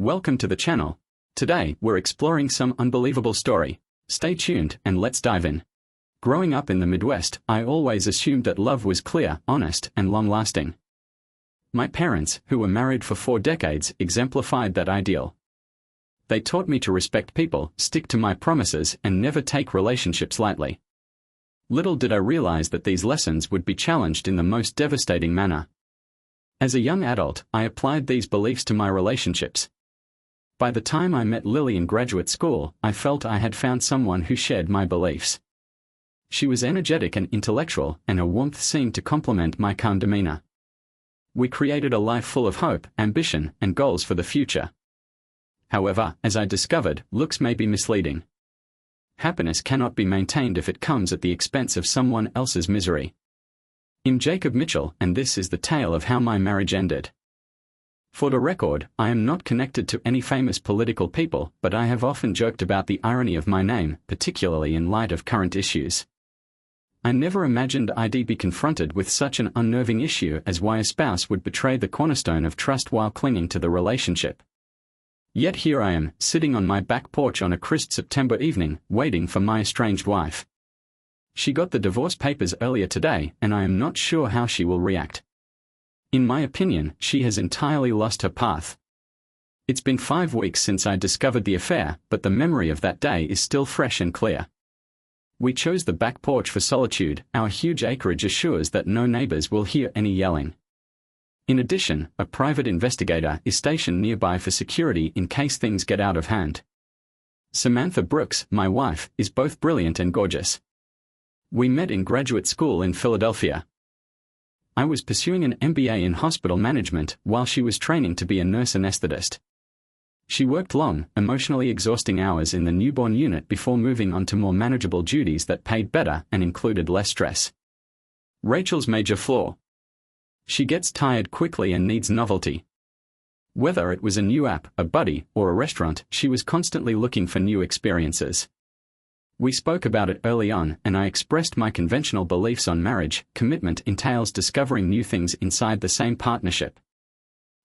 Welcome to the channel. Today, we're exploring some unbelievable story. Stay tuned and let's dive in. Growing up in the Midwest, I always assumed that love was clear, honest, and long-lasting. My parents, who were married for 4 decades, exemplified that ideal. They taught me to respect people, stick to my promises, and never take relationships lightly. Little did I realize that these lessons would be challenged in the most devastating manner. As a young adult, I applied these beliefs to my relationships. By the time I met Lily in graduate school, I felt I had found someone who shared my beliefs. She was energetic and intellectual, and her warmth seemed to complement my calm demeanor. We created a life full of hope, ambition, and goals for the future. However, as I discovered, looks may be misleading. Happiness cannot be maintained if it comes at the expense of someone else's misery. I'm Jacob Mitchell, and this is the tale of how my marriage ended. For the record, I am not connected to any famous political people, but I have often joked about the irony of my name, particularly in light of current issues. I never imagined I'd be confronted with such an unnerving issue as why a spouse would betray the cornerstone of trust while clinging to the relationship. Yet here I am, sitting on my back porch on a crisp September evening, waiting for my estranged wife. She got the divorce papers earlier today, and I am not sure how she will react. In my opinion, she has entirely lost her path. It's been 5 weeks since I discovered the affair, but the memory of that day is still fresh and clear. We chose the back porch for solitude. Our huge acreage assures that no neighbors will hear any yelling. In addition, a private investigator is stationed nearby for security in case things get out of hand. Samantha Brooks, my wife, is both brilliant and gorgeous. We met in graduate school in Philadelphia. I was pursuing an MBA in hospital management while she was training to be a nurse anesthetist. She worked long, emotionally exhausting hours in the newborn unit before moving on to more manageable duties that paid better and included less stress. Rachel's major flaw: she gets tired quickly and needs novelty. Whether it was a new app, a buddy, or a restaurant, she was constantly looking for new experiences. We spoke about it early on, and I expressed my conventional beliefs on marriage. Commitment entails discovering new things inside the same partnership.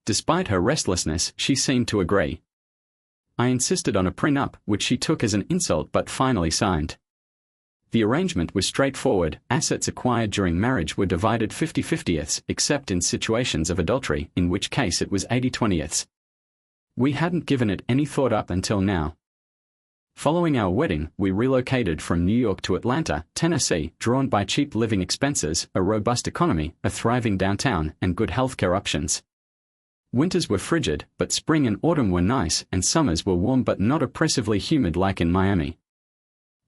Despite her restlessness, she seemed to agree. I insisted on a prenup, which she took as an insult but finally signed. The arrangement was straightforward. Assets acquired during marriage were divided 50-50ths, except in situations of adultery, in which case it was 80-20ths. We hadn't given it any thought up until now. Following our wedding, we relocated from New York to Atlanta, Tennessee, drawn by cheap living expenses, a robust economy, a thriving downtown, and good healthcare options. Winters were frigid, but spring and autumn were nice, and summers were warm but not oppressively humid like in Miami.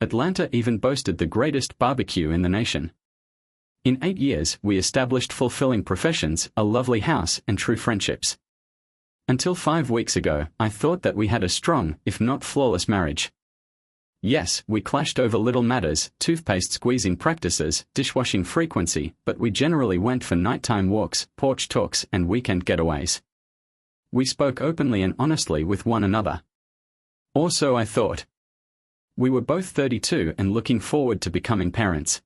Atlanta even boasted the greatest barbecue in the nation. In 8 years, we established fulfilling professions, a lovely house, and true friendships. Until 5 weeks ago, I thought that we had a strong, if not flawless marriage. Yes, we clashed over little matters, toothpaste squeezing practices, dishwashing frequency, but we generally went for nighttime walks, porch talks, and weekend getaways. We spoke openly and honestly with one another. Or so I thought. We were both 32 and looking forward to becoming parents.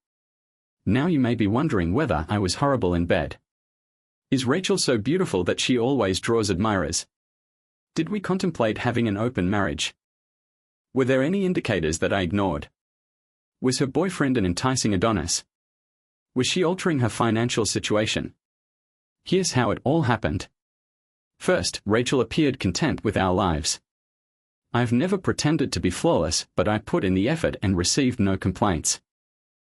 Now you may be wondering whether I was horrible in bed. Is Rachel so beautiful that she always draws admirers? Did we contemplate having an open marriage? Were there any indicators that I ignored? Was her boyfriend an enticing Adonis? Was she altering her financial situation? Here's how it all happened. First, Rachel appeared content with our lives. I've never pretended to be flawless, but I put in the effort and received no complaints.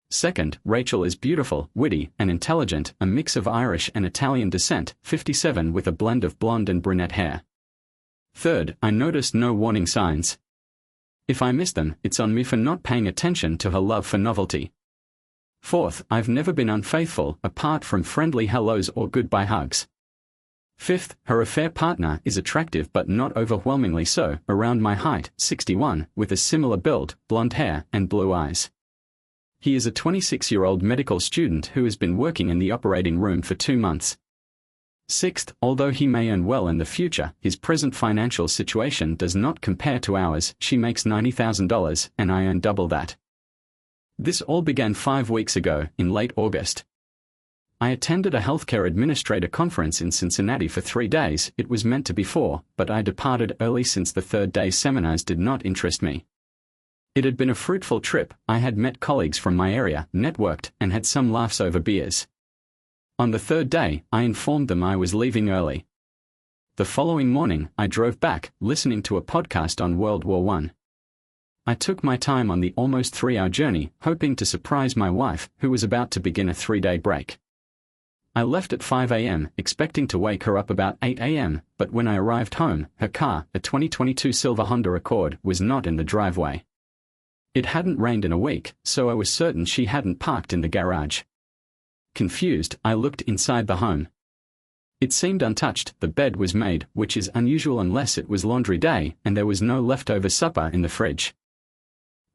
Second, Rachel is beautiful, witty, and intelligent, a mix of Irish and Italian descent, 57 with a blend of blonde and brunette hair. Third, I noticed no warning signs. If I miss them, it's on me for not paying attention to her love for novelty. Fourth, I've never been unfaithful, apart from friendly hellos or goodbye hugs. Fifth, her affair partner is attractive but not overwhelmingly so, around my height, 61, with a similar build, blonde hair, and blue eyes. He is a 26-year-old medical student who has been working in the operating room for 2 months. Sixth, although he may earn well in the future, his present financial situation does not compare to ours. She makes $90,000, and I earn double that. This all began 5 weeks ago, in late August. I attended a healthcare administrator conference in Cincinnati for 3 days. It was meant to be 4, but I departed early since the third day's seminars did not interest me. It had been a fruitful trip. I had met colleagues from my area, networked, and had some laughs over beers. On the third day, I informed them I was leaving early. The following morning, I drove back, listening to a podcast on World War I. I took my time on the almost 3-hour journey, hoping to surprise my wife, who was about to begin a 3-day break. I left at 5 a.m., expecting to wake her up about 8 a.m., but when I arrived home, her car, a 2022 silver Honda Accord, was not in the driveway. It hadn't rained in a week, so I was certain she hadn't parked in the garage. Confused, I looked inside the home. It seemed untouched. The bed was made, which is unusual unless it was laundry day, and there was no leftover supper in the fridge.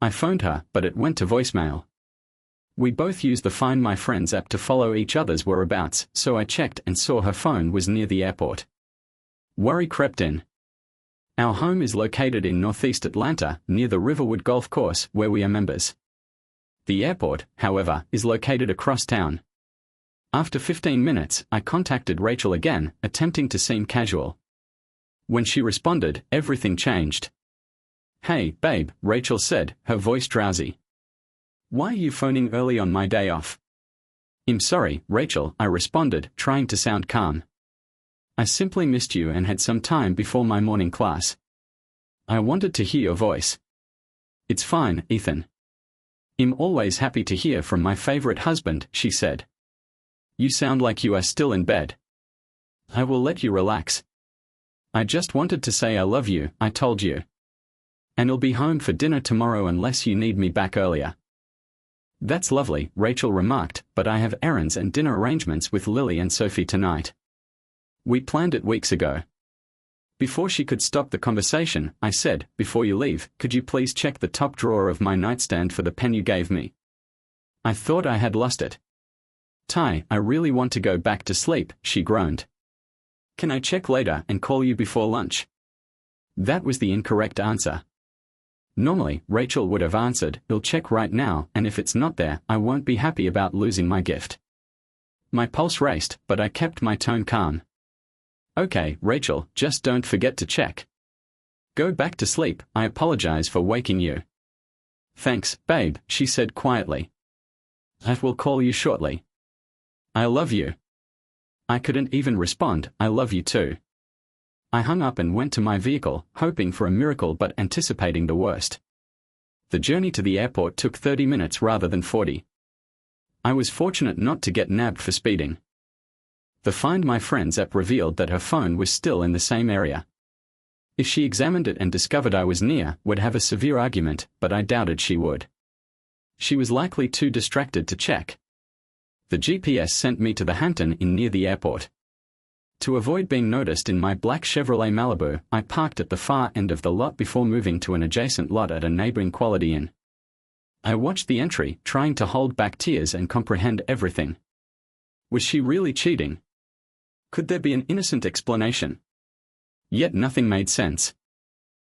I phoned her, but it went to voicemail. We both used the Find My Friends app to follow each other's whereabouts, so I checked and saw her phone was near the airport. Worry crept in. Our home is located in northeast Atlanta, near the Riverwood Golf Course, where we are members. The airport, however, is located across town. After 15 minutes, I contacted Rachel again, attempting to seem casual. When she responded, everything changed. "Hey, babe," Rachel said, her voice drowsy. "Why are you phoning early on my day off?" "I'm sorry, Rachel," I responded, trying to sound calm. "I simply missed you and had some time before my morning class. I wanted to hear your voice." "It's fine, Ethan. I'm always happy to hear from my favorite husband," she said. "You sound like you are still in bed." "I will let you relax. I just wanted to say I love you," I told you. "And I'll be home for dinner tomorrow unless you need me back earlier." "That's lovely," Rachel remarked, "but I have errands and dinner arrangements with Lily and Sophie tonight. We planned it weeks ago." Before she could stop the conversation, I said, "Before you leave, could you please check the top drawer of my nightstand for the pen you gave me? I thought I had lost it." "Ty, I really want to go back to sleep," she groaned. "Can I check later and call you before lunch?" That was the incorrect answer. Normally, Rachel would have answered, "I'll check right now, and if it's not there, I won't be happy about losing my gift." My pulse raced, but I kept my tone calm. "Okay, Rachel, just don't forget to check. Go back to sleep. I apologize for waking you." "Thanks, babe," she said quietly. "I will call you shortly. I love you." I couldn't even respond, "I love you too." I hung up and went to my vehicle, hoping for a miracle but anticipating the worst. The journey to the airport took 30 minutes rather than 40. I was fortunate not to get nabbed for speeding. The Find My Friends app revealed that her phone was still in the same area. If she examined it and discovered I was near, we'd have a severe argument, but I doubted she would. She was likely too distracted to check. The GPS sent me to the Hampton Inn near the airport. To avoid being noticed in my black Chevrolet Malibu, I parked at the far end of the lot before moving to an adjacent lot at a neighboring Quality Inn. I watched the entry, trying to hold back tears and comprehend everything. Was she really cheating? Could there be an innocent explanation? Yet nothing made sense.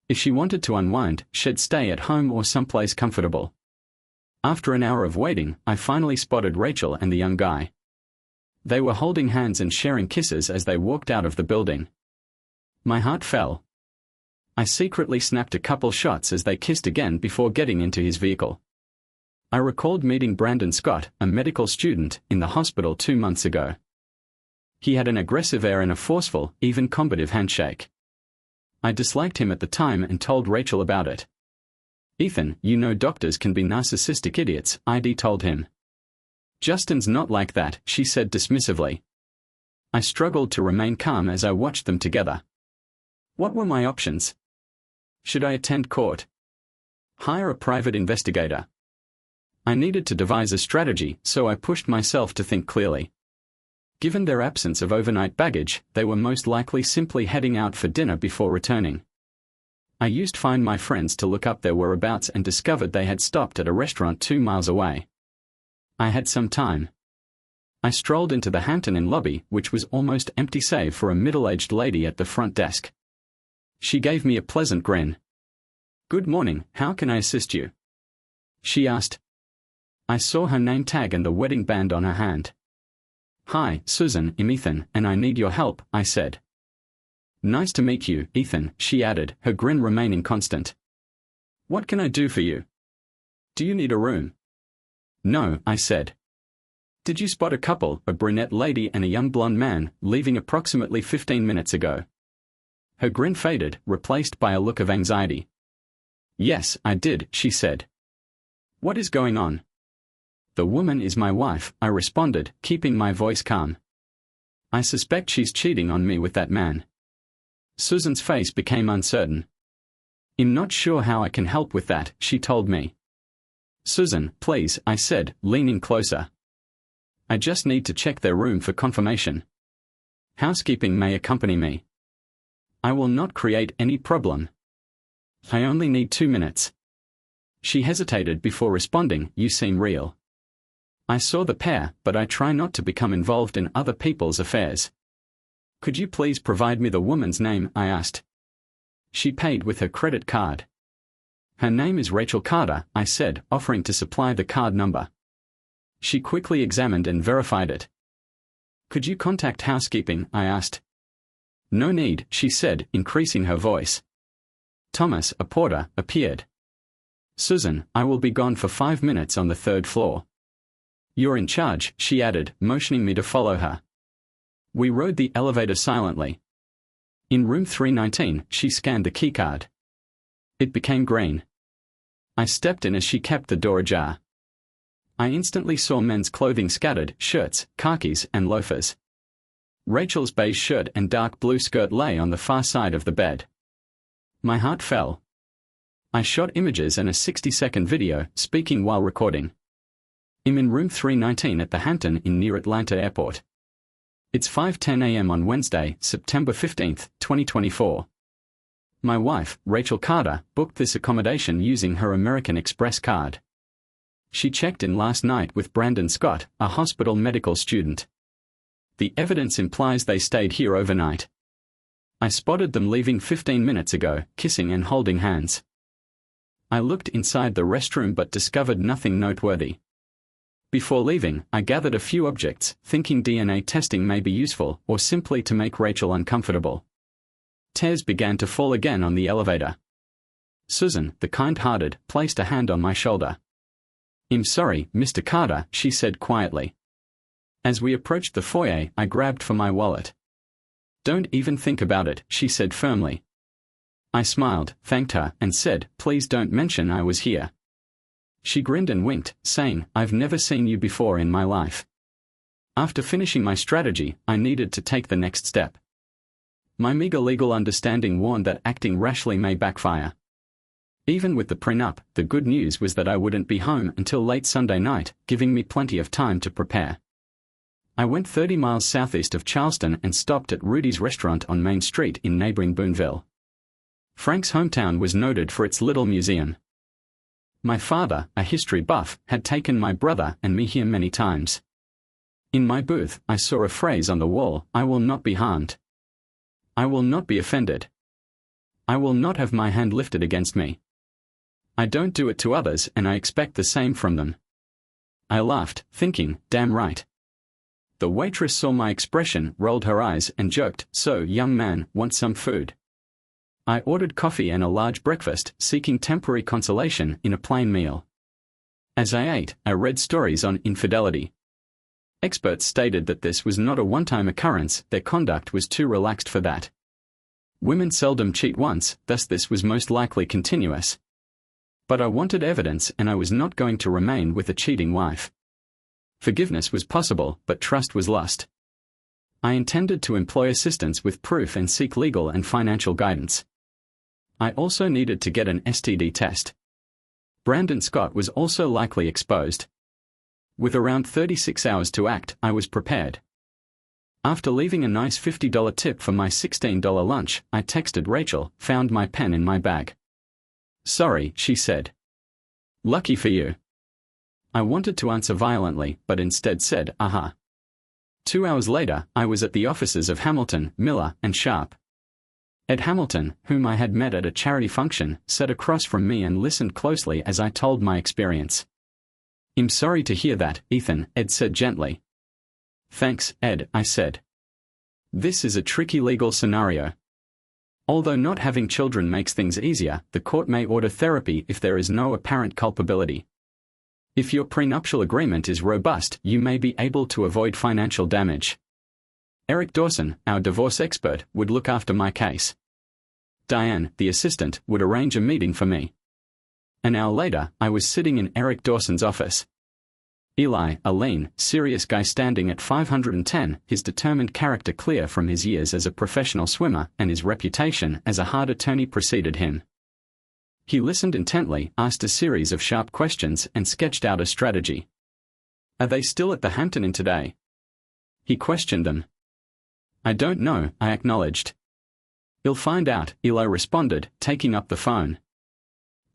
If she wanted to unwind, she'd stay at home or someplace comfortable. After an hour of waiting, I finally spotted Rachel and the young guy. They were holding hands and sharing kisses as they walked out of the building. My heart fell. I secretly snapped a couple shots as they kissed again before getting into his vehicle. I recalled meeting Brandon Scott, a medical student, in the hospital 2 months ago. He had an aggressive air and a forceful, even combative handshake. I disliked him at the time and told Rachel about it. "Ethan, you know doctors can be narcissistic idiots," I told him. "Justin's not like that," she said dismissively. I struggled to remain calm as I watched them together. What were my options? Should I attend court? Hire a private investigator? I needed to devise a strategy, so I pushed myself to think clearly. Given their absence of overnight baggage, they were most likely simply heading out for dinner before returning. I used Find My Friends to look up their whereabouts and discovered they had stopped at a restaurant 2 miles away. I had some time. I strolled into the Hampton Inn lobby, which was almost empty save for a middle-aged lady at the front desk. She gave me a pleasant grin. "Good morning, how can I assist you?" she asked. I saw her name tag and the wedding band on her hand. Hi, Susan, I'm Ethan, and I need your help, I said. Nice to meet you, Ethan, she added, her grin remaining constant. What can I do for you? Do you need a room? No, I said. Did you spot a couple, a brunette lady and a young blonde man, leaving approximately 15 minutes ago? Her grin faded, replaced by a look of anxiety. Yes, I did, she said. What is going on? The woman is my wife, I responded, keeping my voice calm. I suspect she's cheating on me with that man. Susan's face became uncertain. I'm not sure how I can help with that, she told me. Susan, please, I said, leaning closer. I just need to check their room for confirmation. Housekeeping may accompany me. I will not create any problem. I only need 2 minutes. She hesitated before responding, you seem real. I saw the pair, but I try not to become involved in other people's affairs. Could you please provide me the woman's name, I asked. She paid with her credit card. Her name is Rachel Carter, I said, offering to supply the card number. She quickly examined and verified it. Could you contact housekeeping, I asked. No need, she said, increasing her voice. Thomas, a porter, appeared. Susan, I will be gone for 5 minutes on the 3rd floor. You're in charge, she added, motioning me to follow her. We rode the elevator silently. In room 319, she scanned the keycard. It became green. I stepped in as she kept the door ajar. I instantly saw men's clothing scattered, shirts, khakis, and loafers. Rachel's beige shirt and dark blue skirt lay on the far side of the bed. My heart fell. I shot images and a 60-second video, speaking while recording. I'm in room 319 at the Hampton Inn near Atlanta Airport. It's 5:10 a.m. on Wednesday, September 15, 2024. My wife, Rachel Carter, booked this accommodation using her American Express card. She checked in last night with Brandon Scott, a hospital medical student. The evidence implies they stayed here overnight. I spotted them leaving 15 minutes ago, kissing and holding hands. I looked inside the restroom but discovered nothing noteworthy. Before leaving, I gathered a few objects, thinking DNA testing may be useful, or simply to make Rachel uncomfortable. Tears began to fall again on the elevator. Susan, the kind-hearted, placed a hand on my shoulder. I'm sorry, Mr. Carter, she said quietly. As we approached the foyer, I grabbed for my wallet. Don't even think about it, she said firmly. I smiled, thanked her, and said, please don't mention I was here. She grinned and winked, saying, I've never seen you before in my life. After finishing my strategy, I needed to take the next step. My meager legal understanding warned that acting rashly may backfire. Even with the prenup, the good news was that I wouldn't be home until late Sunday night, giving me plenty of time to prepare. I went 30 miles southeast of Charleston and stopped at Rudy's restaurant on Main Street in neighboring Boonville. Frank's hometown was noted for its little museum. My father, a history buff, had taken my brother and me here many times. In my booth, I saw a phrase on the wall, I will not be harmed. I will not be offended. I will not have my hand lifted against me. I don't do it to others and I expect the same from them. I laughed, thinking, damn right. The waitress saw my expression, rolled her eyes, and joked, so, young man, want some food? I ordered coffee and a large breakfast, seeking temporary consolation in a plain meal. As I ate, I read stories on infidelity. Experts stated that this was not a one-time occurrence, their conduct was too relaxed for that. Women seldom cheat once, thus this was most likely continuous. But I wanted evidence and I was not going to remain with a cheating wife. Forgiveness was possible, but trust was lost. I intended to employ assistance with proof and seek legal and financial guidance. I also needed to get an STD test. Brandon Scott was also likely exposed. With around 36 hours to act, I was prepared. After leaving a nice $50 tip for my $16 lunch, I texted Rachel, found my pen in my bag. Sorry, she said. Lucky for you. I wanted to answer violently, but instead said, aha. 2 hours later, I was at the offices of Hamilton, Miller, and Sharp. Ed Hamilton, whom I had met at a charity function, sat across from me and listened closely as I told my experience. I'm sorry to hear that, Ethan, Ed said gently. Thanks, Ed, I said. This is a tricky legal scenario. Although not having children makes things easier, the court may order therapy if there is no apparent culpability. If your prenuptial agreement is robust, you may be able to avoid financial damage. Eric Dawson, our divorce expert, would look after my case. Diane, the assistant, would arrange a meeting for me. An hour later, I was sitting in Eric Dawson's office. Eli, a lean, serious guy standing at 510, his determined character clear from his years as a professional swimmer and his reputation as a hard attorney preceded him. He listened intently, asked a series of sharp questions and sketched out a strategy. Are they still at the Hampton Inn today? He questioned them. I don't know, I acknowledged. You'll find out, Eli responded, taking up the phone.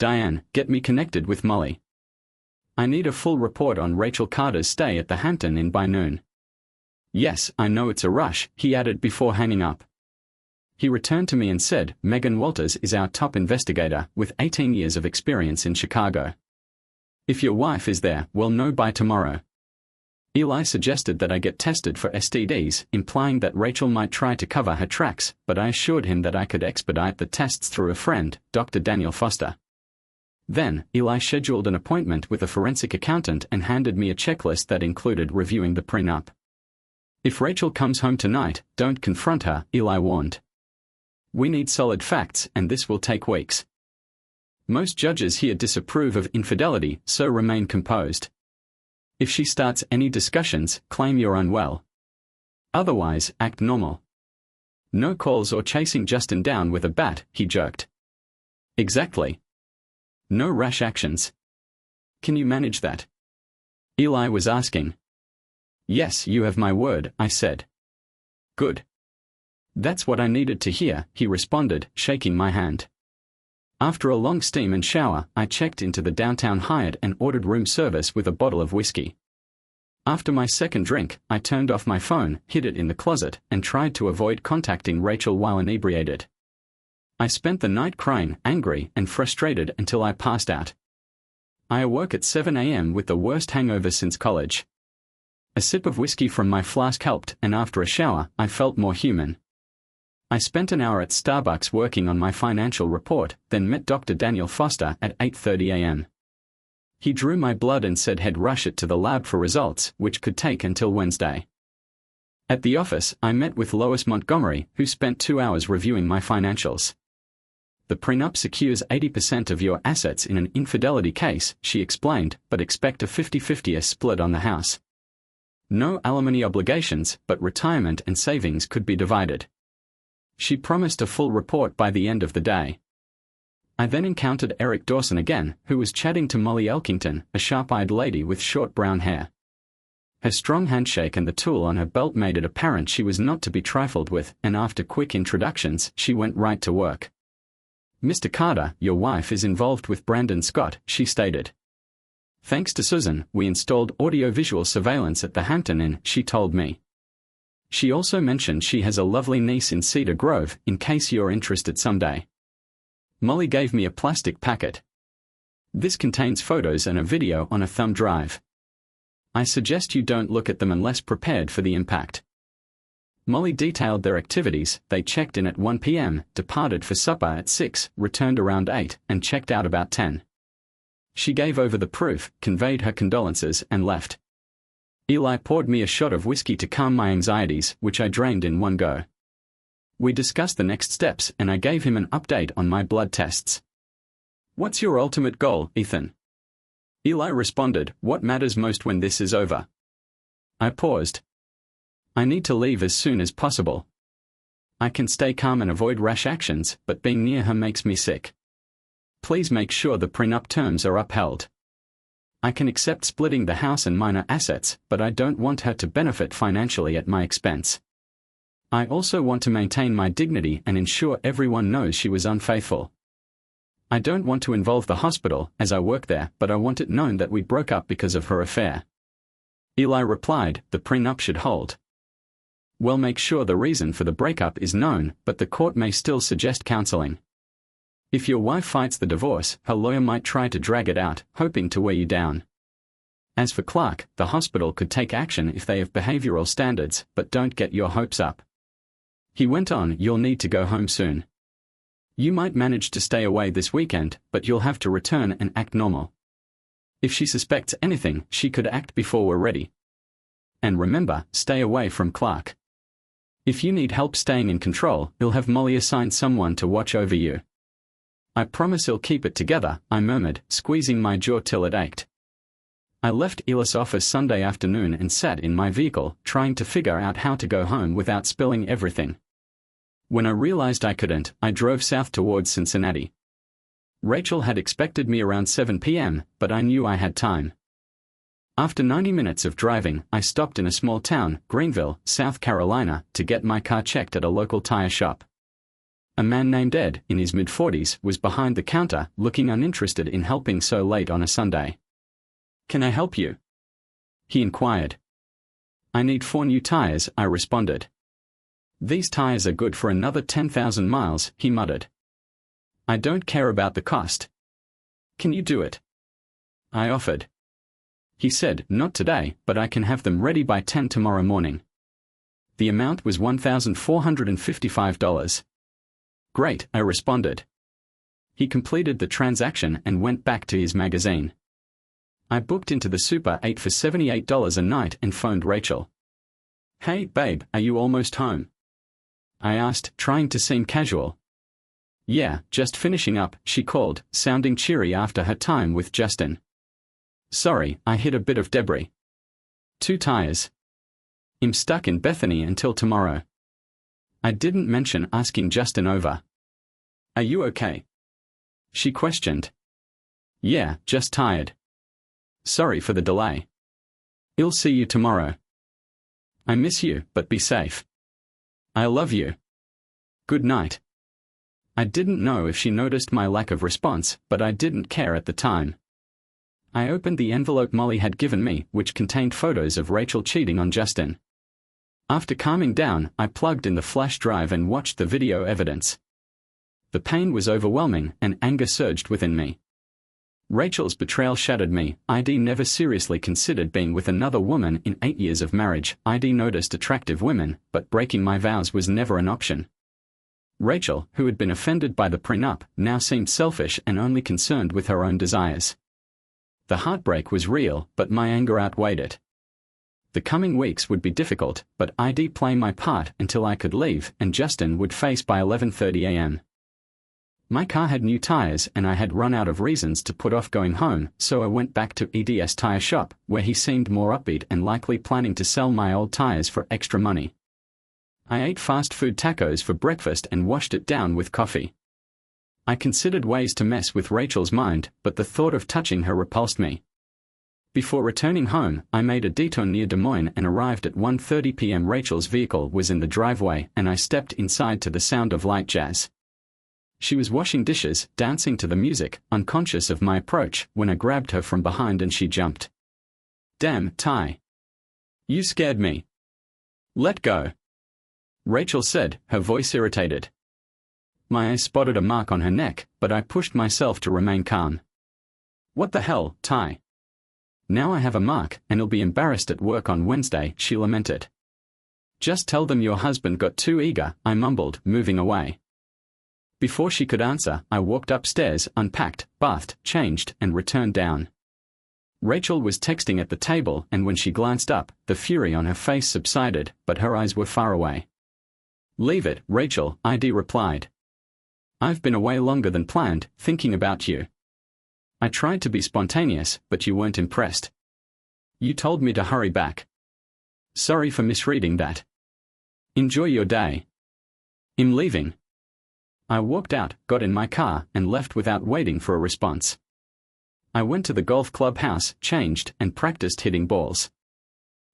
Diane, get me connected with Molly. I need a full report on Rachel Carter's stay at the Hampton Inn by noon. Yes, I know it's a rush, he added before hanging up. He returned to me and said, Megan Walters is our top investigator, with 18 years of experience in Chicago. If your wife is there, we'll know by tomorrow. Eli suggested that I get tested for STDs, implying that Rachel might try to cover her tracks, but I assured him that I could expedite the tests through a friend, Dr. Daniel Foster. Then, Eli scheduled an appointment with a forensic accountant and handed me a checklist that included reviewing the prenup. If Rachel comes home tonight, don't confront her, Eli warned. We need solid facts, and this will take weeks. Most judges here disapprove of infidelity, so remain composed. If she starts any discussions, claim you're unwell. Otherwise, act normal. No calls or chasing Justin down with a bat, he joked. Exactly. No rash actions. Can you manage that? Eli was asking. Yes, you have my word, I said. Good. That's what I needed to hear, he responded, shaking my hand. After a long steam and shower, I checked into the downtown Hyatt and ordered room service with a bottle of whiskey. After my second drink, I turned off my phone, hid it in the closet, and tried to avoid contacting Rachel while inebriated. I spent the night crying, angry, and frustrated until I passed out. I awoke at 7 a.m. with the worst hangover since college. A sip of whiskey from my flask helped, and after a shower, I felt more human. I spent an hour at Starbucks working on my financial report, then met Dr. Daniel Foster at 8:30 a.m. He drew my blood and said he'd rush it to the lab for results, which could take until Wednesday. At the office, I met with Lois Montgomery, who spent 2 hours reviewing my financials. The prenup secures 80% of your assets in an infidelity case, she explained, but expect a 50-50 split on the house. No alimony obligations, but retirement and savings could be divided. She promised a full report by the end of the day. I then encountered Eric Dawson again, who was chatting to Molly Elkington, a sharp-eyed lady with short brown hair. Her strong handshake and the tool on her belt made it apparent she was not to be trifled with, and after quick introductions, she went right to work. Mr. Carter, your wife is involved with Brandon Scott, she stated. Thanks to Susan, we installed audio-visual surveillance at the Hampton Inn, she told me. She also mentioned she has a lovely niece in Cedar Grove, in case you're interested someday. Molly gave me a plastic packet. This contains photos and a video on a thumb drive. I suggest you don't look at them unless prepared for the impact. Molly detailed their activities. They checked in at 1 p.m., departed for supper at 6, returned around 8, and checked out about 10. She gave over the proof, conveyed her condolences, and left. Eli poured me a shot of whiskey to calm my anxieties, which I drained in one go. We discussed the next steps, and I gave him an update on my blood tests. What's your ultimate goal, Ethan? Eli responded, what matters most when this is over? I paused. I need to leave as soon as possible. I can stay calm and avoid rash actions, but being near her makes me sick. Please make sure the prenup terms are upheld. I can accept splitting the house and minor assets, but I don't want her to benefit financially at my expense. I also want to maintain my dignity and ensure everyone knows she was unfaithful. I don't want to involve the hospital, as I work there, but I want it known that we broke up because of her affair. Eli replied, the prenup should hold. We'll make sure the reason for the breakup is known, but the court may still suggest counseling. If your wife fights the divorce, her lawyer might try to drag it out, hoping to wear you down. As for Clark, the hospital could take action if they have behavioral standards, but don't get your hopes up. He went on, you'll need to go home soon. You might manage to stay away this weekend, but you'll have to return and act normal. If she suspects anything, she could act before we're ready. And remember, stay away from Clark. If you need help staying in control, he'll have Molly assign someone to watch over you. I promise he'll keep it together, I murmured, squeezing my jaw till it ached. I left Elis' office Sunday afternoon and sat in my vehicle, trying to figure out how to go home without spilling everything. When I realized I couldn't, I drove south towards Cincinnati. Rachel had expected me around 7 p.m., but I knew I had time. After 90 minutes of driving, I stopped in a small town, Greenville, South Carolina, to get my car checked at a local tire shop. A man named Ed, in his mid-40s, was behind the counter, looking uninterested in helping so late on a Sunday. "Can I help you?" he inquired. "I need 4 new tires," I responded. "These tires are good for another 10,000 miles, he muttered. "I don't care about the cost. Can you do it?" I offered. He said, "Not today, but I can have them ready by 10 tomorrow morning." The amount was $1,455. "Great," I responded. He completed the transaction and went back to his magazine. I booked into the Super 8 for $78 a night and phoned Rachel. "Hey, babe, are you almost home?" I asked, trying to seem casual. "Yeah, just finishing up," she called, sounding cheery after her time with Justin. "Sorry, I hit a bit of debris. 2 tires. I'm stuck in Bethany until tomorrow." I didn't mention asking Justin over. "Are you okay?" she questioned. "Yeah, just tired. Sorry for the delay. I'll see you tomorrow. I miss you, but be safe. I love you. Good night." I didn't know if she noticed my lack of response, but I didn't care at the time. I opened the envelope Molly had given me, which contained photos of Rachel cheating on Justin. After calming down, I plugged in the flash drive and watched the video evidence. The pain was overwhelming, and anger surged within me. Rachel's betrayal shattered me. ID never seriously considered being with another woman in 8 years of marriage. ID noticed attractive women, but breaking my vows was never an option. Rachel, who had been offended by the prenup, now seemed selfish and only concerned with her own desires. The heartbreak was real, but my anger outweighed it. The coming weeks would be difficult, but I'd play my part until I could leave and Justin would face by 11:30 a.m. My car had new tires and I had run out of reasons to put off going home, so I went back to Ed's tire shop, where he seemed more upbeat and likely planning to sell my old tires for extra money. I ate fast food tacos for breakfast and washed it down with coffee. I considered ways to mess with Rachel's mind, but the thought of touching her repulsed me. Before returning home, I made a detour near Des Moines and arrived at 1:30 p.m. Rachel's vehicle was in the driveway and I stepped inside to the sound of light jazz. She was washing dishes, dancing to the music, unconscious of my approach, when I grabbed her from behind and she jumped. "Damn, Ty. You scared me. Let go," Rachel said, her voice irritated. My eyes spotted a mark on her neck, but I pushed myself to remain calm. "What the hell, Ty? Now I have a mark, and he'll be embarrassed at work on Wednesday," she lamented. "Just tell them your husband got too eager," I mumbled, moving away. Before she could answer, I walked upstairs, unpacked, bathed, changed, and returned down. Rachel was texting at the table, and when she glanced up, the fury on her face subsided, but her eyes were far away. "Leave it, Rachel," ID replied. "I've been away longer than planned, thinking about you. I tried to be spontaneous, but you weren't impressed. You told me to hurry back. Sorry for misreading that. Enjoy your day. I'm leaving." I walked out, got in my car, and left without waiting for a response. I went to the golf club house, changed, and practiced hitting balls.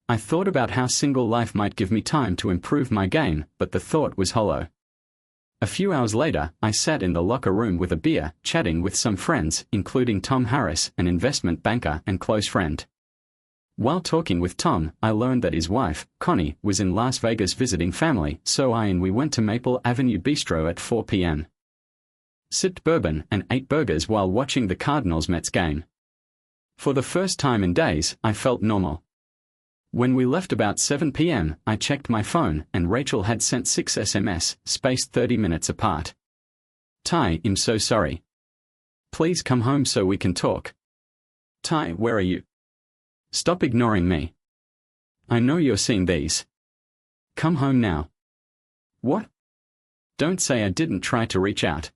I thought about how single life might give me time to improve my game, but the thought was hollow. A few hours later, I sat in the locker room with a beer, chatting with some friends, including Tom Harris, an investment banker and close friend. While talking with Tom, I learned that his wife, Connie, was in Las Vegas visiting family, so we went to Maple Avenue Bistro at 4 p.m. Sipped bourbon and ate burgers while watching the Cardinals-Mets game. For the first time in days, I felt normal. When we left about 7 p.m., I checked my phone and Rachel had sent 6 SMS, spaced 30 minutes apart. Ty, I'm so sorry. Please come home so we can talk. Ty, where are you? Stop ignoring me. I know you're seeing these. Come home now. What? Don't say I didn't try to reach out.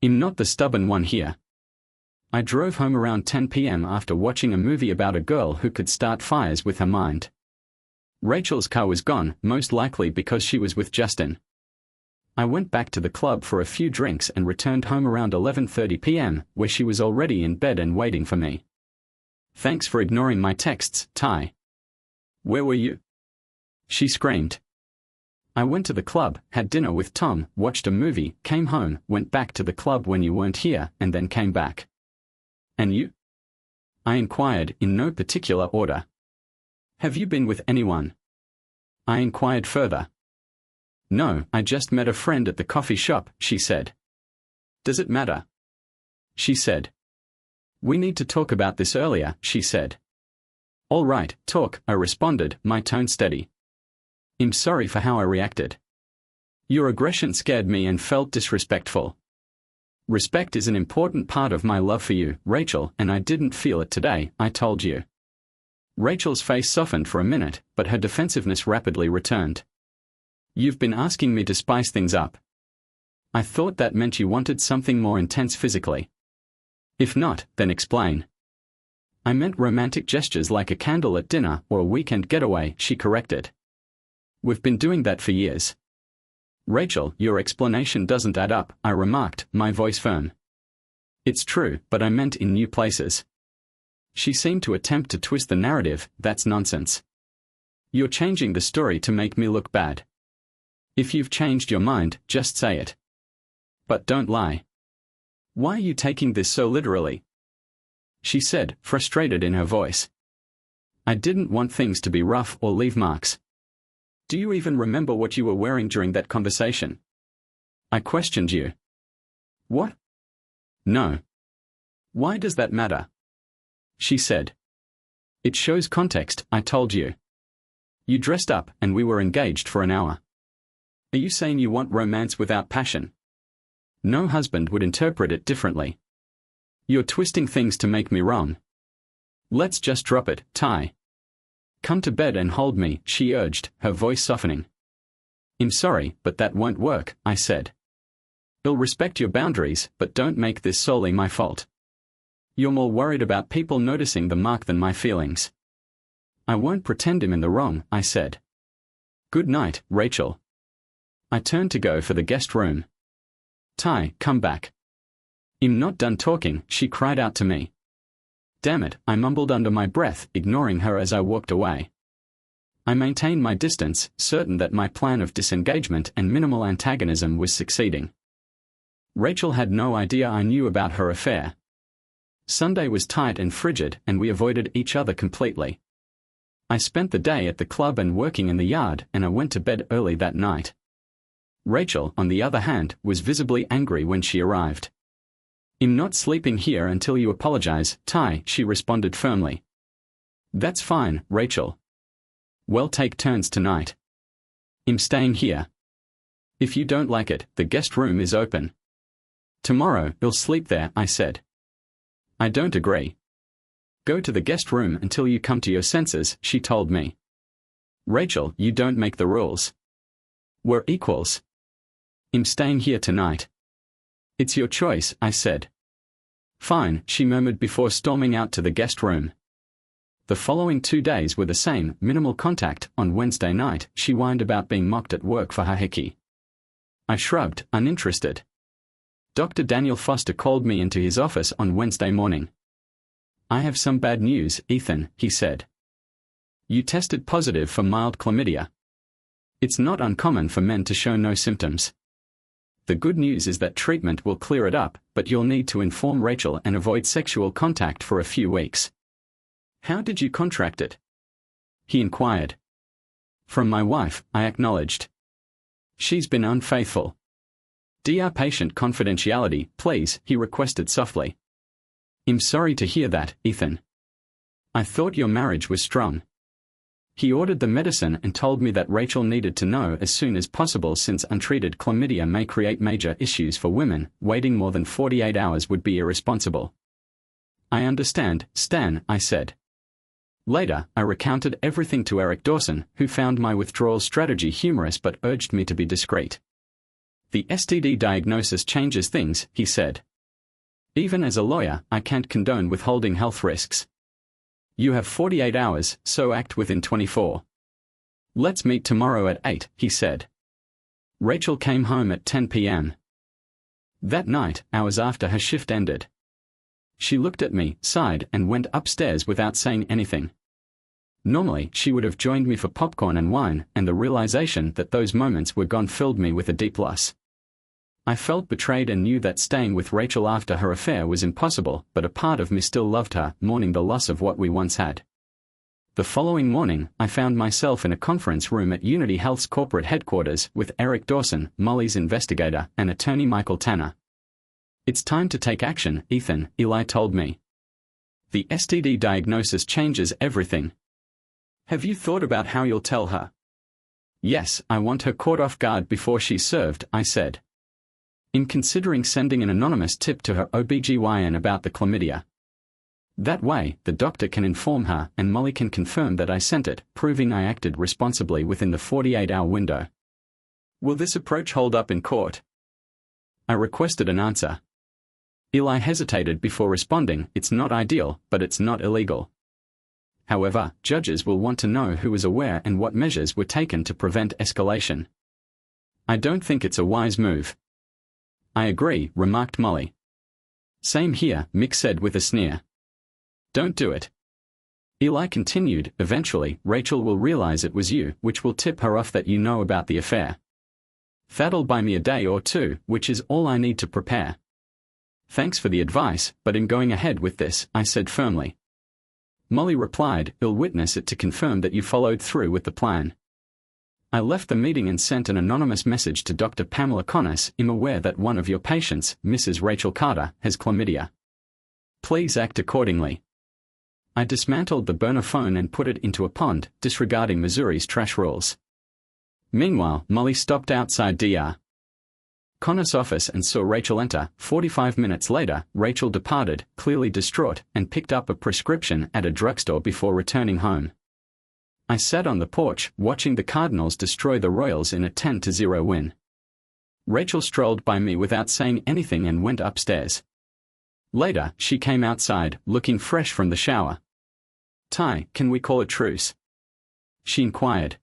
I'm not the stubborn one here. I drove home around 10 p.m. after watching a movie about a girl who could start fires with her mind. Rachel's car was gone, most likely because she was with Justin. I went back to the club for a few drinks and returned home around 11:30 p.m., where she was already in bed and waiting for me. Thanks for ignoring my texts, Ty. Where were you? She screamed. I went to the club, had dinner with Tom, watched a movie, came home, went back to the club when you weren't here, and then came back. And you? I inquired, in no particular order. Have you been with anyone? I inquired further. No, I just met a friend at the coffee shop, she said. Does it matter? She said. We need to talk about this earlier, she said. All right, talk, I responded, my tone steady. I'm sorry for how I reacted. Your aggression scared me and felt disrespectful. Respect is an important part of my love for you, Rachel, and I didn't feel it today, I told you. Rachel's face softened for a minute, but her defensiveness rapidly returned. You've been asking me to spice things up. I thought that meant you wanted something more intense physically. If not, then explain. I meant romantic gestures like a candle at dinner or a weekend getaway, she corrected. We've been doing that for years. Rachel, your explanation doesn't add up, I remarked, my voice firm. It's true, but I meant in new places. She seemed to attempt to twist the narrative, that's nonsense. You're changing the story to make me look bad. If you've changed your mind, just say it. But don't lie. Why are you taking this so literally? She said, frustrated in her voice. I didn't want things to be rough or leave marks. Do you even remember what you were wearing during that conversation? I questioned you. What? No. Why does that matter? She said. It shows context, I told you. You dressed up and we were engaged for an hour. Are you saying you want romance without passion? No husband would interpret it differently. You're twisting things to make me wrong. Let's just drop it, Ty. Come to bed and hold me, she urged, her voice softening. I'm sorry, but that won't work, I said. I'll respect your boundaries, but don't make this solely my fault. You're more worried about people noticing the mark than my feelings. I won't pretend I'm in the wrong, I said. Good night, Rachel. I turned to go for the guest room. Ty, come back. I'm not done talking, she cried out to me. Damn it, I mumbled under my breath, ignoring her as I walked away. I maintained my distance, certain that my plan of disengagement and minimal antagonism was succeeding. Rachel had no idea I knew about her affair. Sunday was tight and frigid, and we avoided each other completely. I spent the day at the club and working in the yard, and I went to bed early that night. Rachel, on the other hand, was visibly angry when she arrived. I'm not sleeping here until you apologize, Ty, she responded firmly. That's fine, Rachel. We'll take turns tonight. I'm staying here. If you don't like it, the guest room is open. Tomorrow, you'll sleep there, I said. I don't agree. Go to the guest room until you come to your senses, she told me. Rachel, you don't make the rules. We're equals. I'm staying here tonight. It's your choice, I said. Fine, she murmured before storming out to the guest room. The following 2 days were the same, minimal contact. On Wednesday night, she whined about being mocked at work for her hickey. I shrugged, uninterested. Dr. Daniel Foster called me into his office on Wednesday morning. I have some bad news, Ethan, he said. You tested positive for mild chlamydia. It's not uncommon for men to show no symptoms. The good news is that treatment will clear it up, but you'll need to inform Rachel and avoid sexual contact for a few weeks. How did you contract it? He inquired. From my wife, I acknowledged. She's been unfaithful. Dr. Patient confidentiality, please, he requested softly. I'm sorry to hear that, Ethan. I thought your marriage was strong. He ordered the medicine and told me that Rachel needed to know as soon as possible since untreated chlamydia may create major issues for women. Waiting more than 48 hours would be irresponsible. I understand, Stan, I said. Later, I recounted everything to Eric Dawson, who found my withdrawal strategy humorous but urged me to be discreet. The STD diagnosis changes things, he said. Even as a lawyer, I can't condone withholding health risks. You have 48 hours, so act within 24. Let's meet tomorrow at 8, he said. Rachel came home at 10 p.m. That night, hours after her shift ended. She looked at me, sighed, and went upstairs without saying anything. Normally, she would have joined me for popcorn and wine, and the realization that those moments were gone filled me with a deep loss. I felt betrayed and knew that staying with Rachel after her affair was impossible, but a part of me still loved her, mourning the loss of what we once had. The following morning, I found myself in a conference room at Unity Health's corporate headquarters with Eric Dawson, Molly's investigator, and attorney Michael Tanner. It's time to take action, Ethan, Eli told me. The STD diagnosis changes everything. Have you thought about how you'll tell her? Yes, I want her caught off guard before she's served, I said. I'm considering sending an anonymous tip to her OBGYN about the chlamydia. That way, the doctor can inform her and Molly can confirm that I sent it, proving I acted responsibly within the 48-hour window. Will this approach hold up in court? I requested an answer. Eli hesitated before responding. It's not ideal, but it's not illegal. However, judges will want to know who was aware and what measures were taken to prevent escalation. I don't think it's a wise move. I agree, remarked Molly. Same here, Mick said with a sneer. Don't do it. Eli continued, eventually, Rachel will realize it was you, which will tip her off that you know about the affair. That'll buy me a day or two, which is all I need to prepare. Thanks for the advice, but in going ahead with this, I said firmly. Molly replied, I'll witness it to confirm that you followed through with the plan. I left the meeting and sent an anonymous message to Dr. Pamela Connors. I'm aware that one of your patients, Mrs. Rachel Carter, has chlamydia. Please act accordingly. I dismantled the burner phone and put it into a pond, disregarding Missouri's trash rules. Meanwhile, Molly stopped outside Dr. Connors' office and saw Rachel enter. 45 minutes later, Rachel departed, clearly distraught, and picked up a prescription at a drugstore before returning home. I sat on the porch, watching the Cardinals destroy the Royals in a 10-0 win. Rachel strolled by me without saying anything and went upstairs. Later, she came outside, looking fresh from the shower. Ty, can we call a truce? She inquired.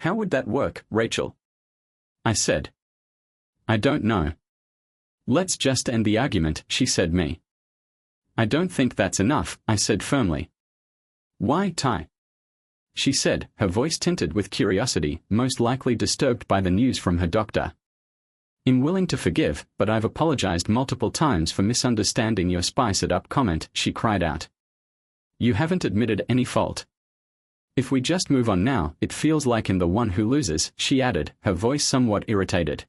How would that work, Rachel? I said. I don't know. Let's just end the argument, she said me. I don't think that's enough, I said firmly. Why, Ty? She said, her voice tinted with curiosity, most likely disturbed by the news from her doctor. I'm willing to forgive, but I've apologized multiple times for misunderstanding your spice it up comment, she cried out. You haven't admitted any fault. If we just move on now, it feels like I'm the one who loses, she added, her voice somewhat irritated.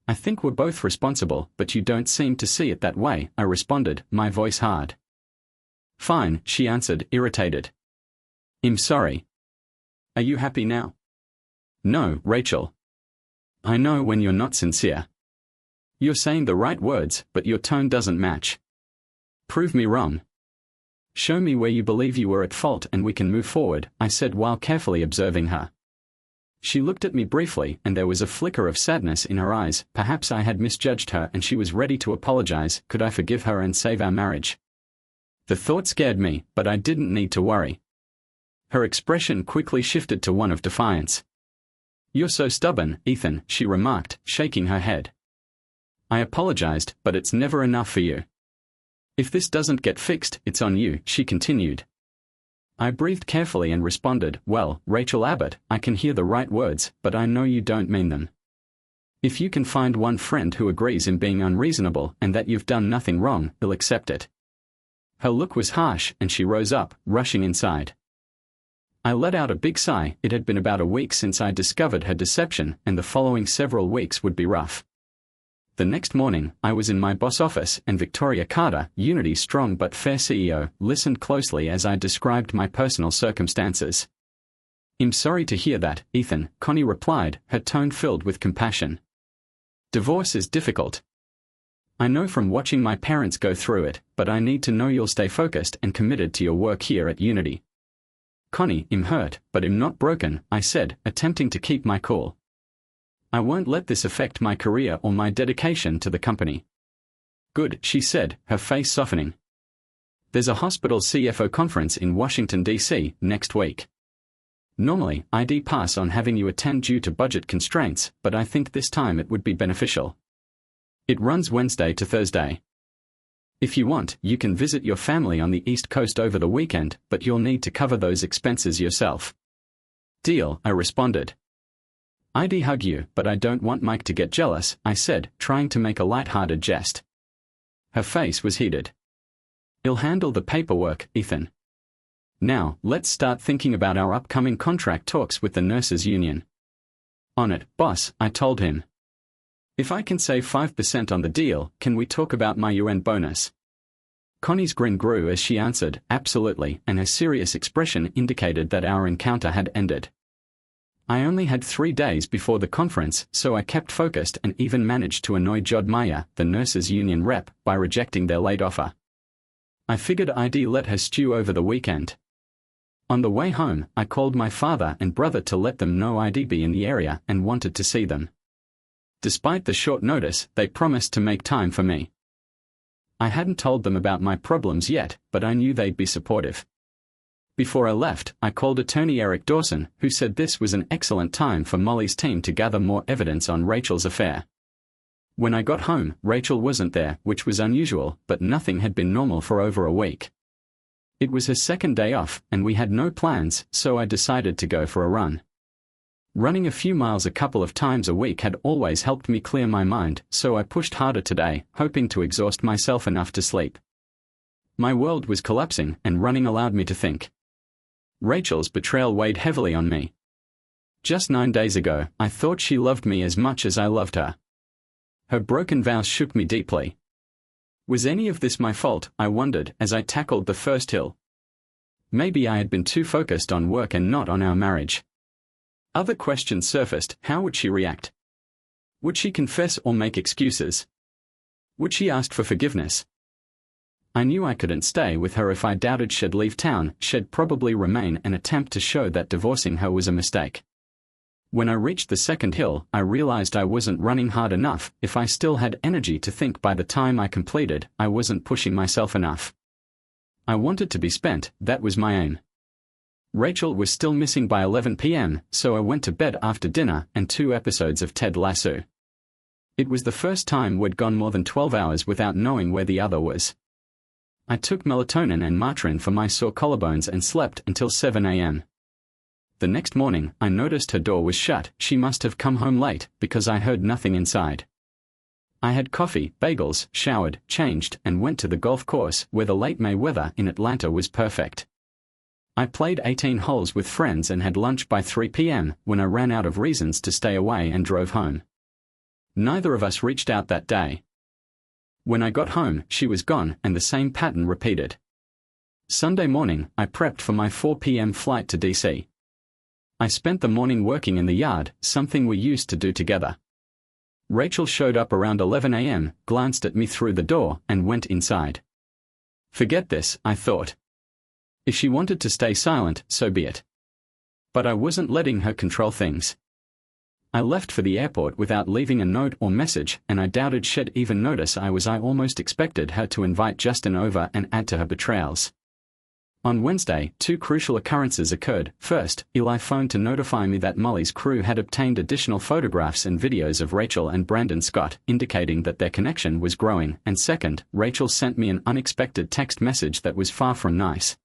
I think we're both responsible, but you don't seem to see it that way, I responded, my voice hard. Fine, she answered, irritated. I'm sorry. Are you happy now? No, Rachel. I know when you're not sincere. You're saying the right words, but your tone doesn't match. Prove me wrong. Show me where you believe you were at fault and we can move forward, I said while carefully observing her. She looked at me briefly and there was a flicker of sadness in her eyes. Perhaps I had misjudged her and she was ready to apologize. Could I forgive her and save our marriage? The thought scared me, but I didn't need to worry. Her expression quickly shifted to one of defiance. You're so stubborn, Ethan, she remarked, shaking her head. I apologized, but it's never enough for you. If this doesn't get fixed, it's on you, she continued. I breathed carefully and responded, well, Rachel Abbott, I can hear the right words, but I know you don't mean them. If you can find one friend who agrees in being unreasonable and that you've done nothing wrong, he'll accept it. Her look was harsh and she rose up, rushing inside. I let out a big sigh. It had been about a week since I discovered her deception, and the following several weeks would be rough. The next morning, I was in my boss office and Victoria Carter, Unity's strong but fair CEO, listened closely as I described my personal circumstances. "I'm sorry to hear that, Ethan," Connie replied, her tone filled with compassion. "Divorce is difficult. I know from watching my parents go through it, but I need to know you'll stay focused and committed to your work here at Unity." "Connie, I'm hurt, but I'm not broken," I said, attempting to keep my cool. "I won't let this affect my career or my dedication to the company." "Good," she said, her face softening. "There's a hospital CFO conference in Washington, D.C., next week. Normally, I'd pass on having you attend due to budget constraints, but I think this time it would be beneficial. It runs Wednesday to Thursday. If you want, you can visit your family on the East Coast over the weekend, but you'll need to cover those expenses yourself." "Deal," I responded. "I'd hug you, but I don't want Mike to get jealous," I said, trying to make a light-hearted jest. Her face was heated. "I'll handle the paperwork, Ethan. Now, let's start thinking about our upcoming contract talks with the nurses union." "On it, boss," I told him. "If I can save 5% on the deal, can we talk about my UN bonus?" Connie's grin grew as she answered, "Absolutely," and her serious expression indicated that our encounter had ended. I only had 3 days before the conference, so I kept focused and even managed to annoy Jod Meyer, the nurses union rep, by rejecting their late offer. I figured I'd let her stew over the weekend. On the way home, I called my father and brother to let them know I'd be in the area and wanted to see them. Despite the short notice, they promised to make time for me. I hadn't told them about my problems yet, but I knew they'd be supportive. Before I left, I called attorney Eric Dawson, who said this was an excellent time for Molly's team to gather more evidence on Rachel's affair. When I got home, Rachel wasn't there, which was unusual, but nothing had been normal for over a week. It was her second day off, and we had no plans, so I decided to go for a run. Running a few miles a couple of times a week had always helped me clear my mind, so I pushed harder today, hoping to exhaust myself enough to sleep. My world was collapsing, and running allowed me to think. Rachel's betrayal weighed heavily on me. Just 9 days ago, I thought she loved me as much as I loved her. Her broken vows shook me deeply. Was any of this my fault, I wondered, as I tackled the first hill? Maybe I had been too focused on work and not on our marriage. Other questions surfaced. How would she react? Would she confess or make excuses? Would she ask for forgiveness? I knew I couldn't stay with her if I doubted she'd leave town. She'd probably remain and attempt to show that divorcing her was a mistake. When I reached the second hill, I realized I wasn't running hard enough. If I still had energy to think by the time I completed, I wasn't pushing myself enough. I wanted to be spent, that was my aim. Rachel was still missing by 11 p.m., so I went to bed after dinner and 2 episodes of Ted Lasso. It was the first time we'd gone more than 12 hours without knowing where the other was. I took melatonin and Motrin for my sore collarbones and slept until 7 a.m. The next morning, I noticed her door was shut. She must have come home late, because I heard nothing inside. I had coffee, bagels, showered, changed, and went to the golf course, where the late May weather in Atlanta was perfect. I played 18 holes with friends and had lunch by 3 p.m. when I ran out of reasons to stay away and drove home. Neither of us reached out that day. When I got home, she was gone, and the same pattern repeated. Sunday morning, I prepped for my 4 p.m. flight to D.C. I spent the morning working in the yard, something we used to do together. Rachel showed up around 11 a.m., glanced at me through the door, and went inside. Forget this, I thought. If she wanted to stay silent, so be it. But I wasn't letting her control things. I left for the airport without leaving a note or message, and I doubted she'd even notice I almost expected her to invite Justin over and add to her betrayals. On Wednesday, 2 crucial occurrences occurred. First, Eli phoned to notify me that Molly's crew had obtained additional photographs and videos of Rachel and Brandon Scott, indicating that their connection was growing. And second, Rachel sent me an unexpected text message that was far from nice.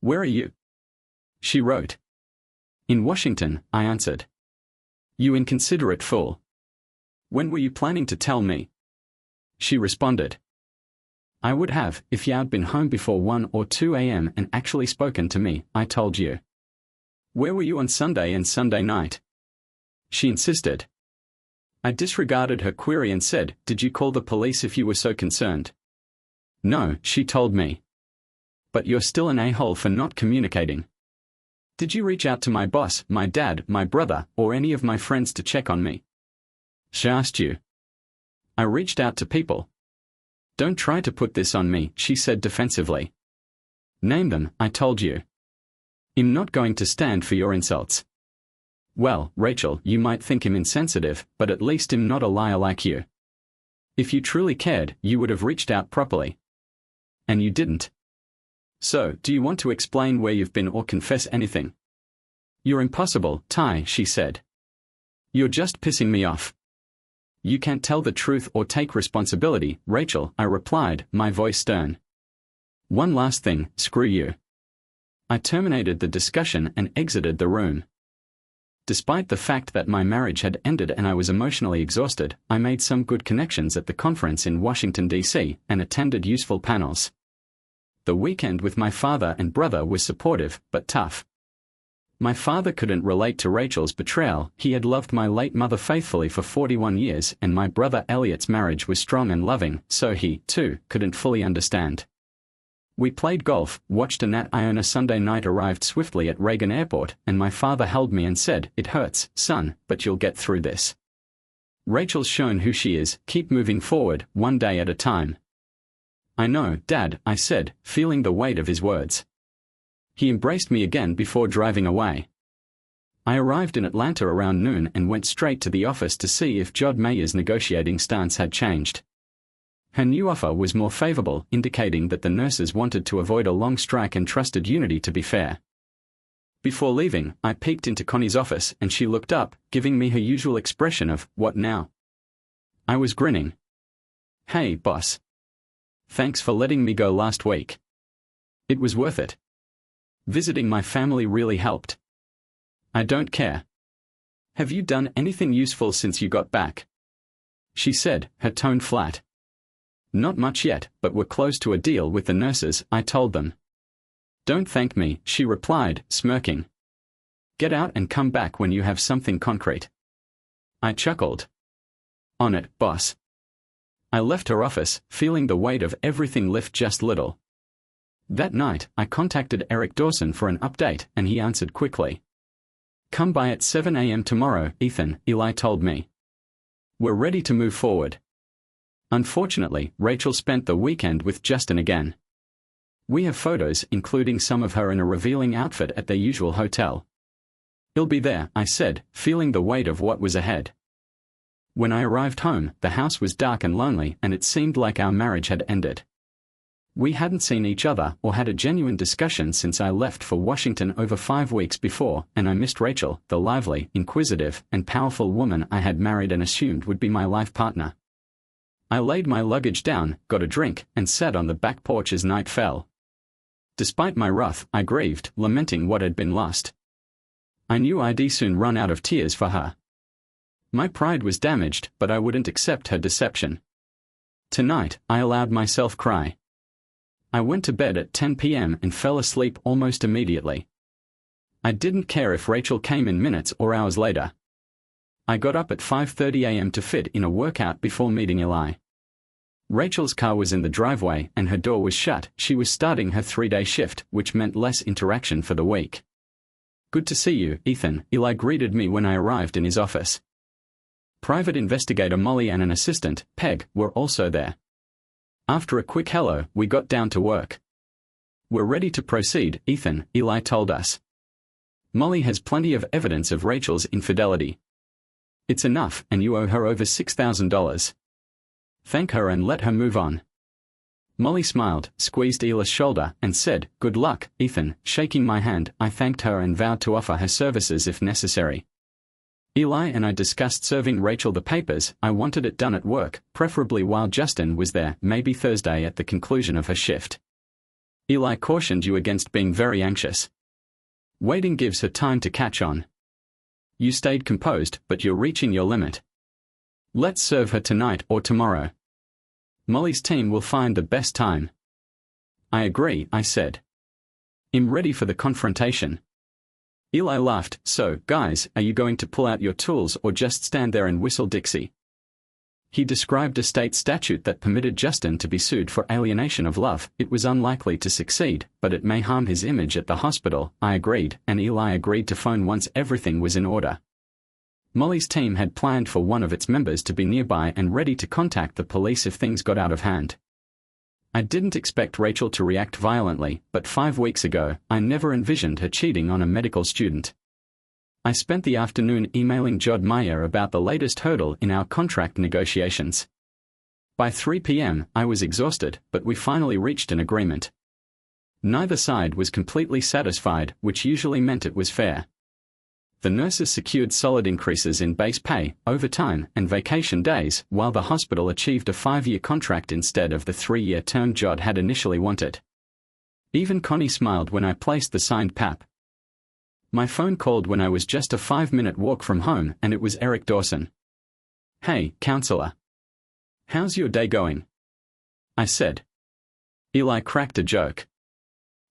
"Where are you?" she wrote. "In Washington," I answered. "You inconsiderate fool. When were you planning to tell me?" she responded. "I would have, if you'd been home before 1 or 2 a.m. and actually spoken to me, I told you." "Where were you on Sunday and Sunday night?" she insisted. I disregarded her query and said, "Did you call the police if you were so concerned?" "No," she told me. "But you're still an a-hole for not communicating. Did you reach out to my boss, my dad, my brother, or any of my friends to check on me?" She asked you. "I reached out to people." "Don't try to put this on me," she said defensively. "Name them," I told you. "I'm not going to stand for your insults." "Well, Rachel, you might think him insensitive, but at least I'm not a liar like you. If you truly cared, you would have reached out properly. And you didn't. So, do you want to explain where you've been or confess anything?" "You're impossible, Ty," she said. "You're just pissing me off. You can't tell the truth or take responsibility, Rachel," I replied, my voice stern. "One last thing, screw you." I terminated the discussion and exited the room. Despite the fact that my marriage had ended and I was emotionally exhausted, I made some good connections at the conference in Washington, D.C., and attended useful panels. The weekend with my father and brother was supportive, but tough. My father couldn't relate to Rachel's betrayal. He had loved my late mother faithfully for 41 years, and my brother Elliot's marriage was strong and loving, so he, too, couldn't fully understand. We played golf, watched a Nat Iona Sunday night, arrived swiftly at Reagan Airport, and my father held me and said, "It hurts, son, but you'll get through this. Rachel's shown who she is, keep moving forward, one day at a time." "I know, Dad," I said, feeling the weight of his words. He embraced me again before driving away. I arrived in Atlanta around noon and went straight to the office to see if Jod Mayer's negotiating stance had changed. Her new offer was more favorable, indicating that the nurses wanted to avoid a long strike and trusted Unity to be fair. Before leaving, I peeked into Connie's office and she looked up, giving me her usual expression of, "What now?" I was grinning. "Hey, boss. Thanks for letting me go last week. It was worth it. Visiting my family really helped." "I don't care. Have you done anything useful since you got back?" she said, her tone flat. "Not much yet, but we're close to a deal with the nurses," I told them. "Don't thank me," she replied, smirking. "Get out and come back when you have something concrete." I chuckled. "On it, boss." I left her office, feeling the weight of everything lift just little. That night, I contacted Eric Dawson for an update, and he answered quickly. "Come by at 7 a.m. tomorrow, Ethan," Eli told me. "We're ready to move forward." Unfortunately, Rachel spent the weekend with Justin again. We have photos, including some of her in a revealing outfit at their usual hotel. "He'll be there," I said, feeling the weight of what was ahead. When I arrived home, the house was dark and lonely, and it seemed like our marriage had ended. We hadn't seen each other or had a genuine discussion since I left for Washington over 5 weeks before, and I missed Rachel, the lively, inquisitive, and powerful woman I had married and assumed would be my life partner. I laid my luggage down, got a drink, and sat on the back porch as night fell. Despite my wrath, I grieved, lamenting what had been lost. I knew I'd soon run out of tears for her. My pride was damaged, but I wouldn't accept her deception. Tonight, I allowed myself cry. I went to bed at 10 p.m. and fell asleep almost immediately. I didn't care if Rachel came in minutes or hours later. I got up at 5:30 a.m. to fit in a workout before meeting Eli. Rachel's car was in the driveway and her door was shut. She was starting her 3-day shift, which meant less interaction for the week. "Good to see you, Ethan," Eli greeted me when I arrived in his office. Private investigator Molly and an assistant, Peg, were also there. After a quick hello, we got down to work. "We're ready to proceed, Ethan," Eli told us. "Molly has plenty of evidence of Rachel's infidelity. It's enough, and you owe her over $6,000. Thank her and let her move on." Molly smiled, squeezed Eli's shoulder, and said, "Good luck, Ethan." Shaking my hand, I thanked her and vowed to offer her services if necessary. Eli and I discussed serving Rachel the papers. I wanted it done at work, preferably while Justin was there, maybe Thursday at the conclusion of her shift. Eli cautioned you against being very anxious. Waiting gives her time to catch on. You stayed composed, but you're reaching your limit. Let's serve her tonight or tomorrow. Molly's team will find the best time. I agree, I said. I'm ready for the confrontation. Eli laughed. So, guys, are you going to pull out your tools or just stand there and whistle Dixie? He described a state statute that permitted Justin to be sued for alienation of love. It was unlikely to succeed, but it may harm his image at the hospital. I agreed, and Eli agreed to phone once everything was in order. Molly's team had planned for one of its members to be nearby and ready to contact the police if things got out of hand. I didn't expect Rachel to react violently, but 5 weeks ago, I never envisioned her cheating on a medical student. I spent the afternoon emailing Jod Meyer about the latest hurdle in our contract negotiations. By 3 p.m., I was exhausted, but we finally reached an agreement. Neither side was completely satisfied, which usually meant it was fair. The nurses secured solid increases in base pay, overtime, and vacation days, while the hospital achieved a 5-year contract instead of the 3-year term Jod had initially wanted. Even Connie smiled when I placed the signed PAP. My phone called when I was just a 5-minute walk from home, and it was Eric Dawson. "Hey, counselor. How's your day going?" I said. Eli cracked a joke.